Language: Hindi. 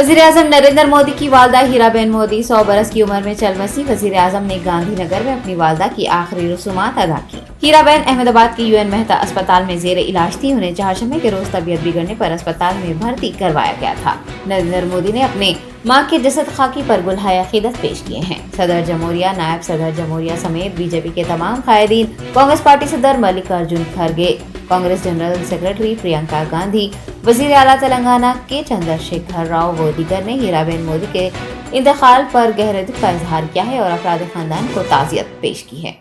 वज़ीर-ए-आज़म नरेंद्र मोदी की वालदा हीराबेन मोदी 100 बरस की उम्र में चल बसी। वज़ीर-ए-आज़म ने गांधीनगर में अपनी वालदा की आखिरी रसूमात अदा की। हीराबेन अहमदाबाद के यूएन मेहता अस्पताल में जेर इलाज थी। उन्हें चारशंबे के रोज तबीयत बिगड़ने पर अस्पताल में भर्ती करवाया गया था। नरेंद्र मोदी ने अपने मां के जसद खाकी पर गुलहाय अकीदत पेश किए हैं। सदर जमहूरिया, नायब सदर जमहूरिया समेत बीजेपी के तमाम कायदीन, कांग्रेस पार्टी सदर मल्लिकार्जुन खड़गे, कांग्रेस जनरल सेक्रेटरी प्रियंका गांधी, वजीर आला तेलंगाना के चंद्रशेखर राव व दीगर ने हीराबेन मोदी के इंतकाल पर गहरे दुख का इजहार किया है और अफराद खानदान को ताज़ियत पेश की है।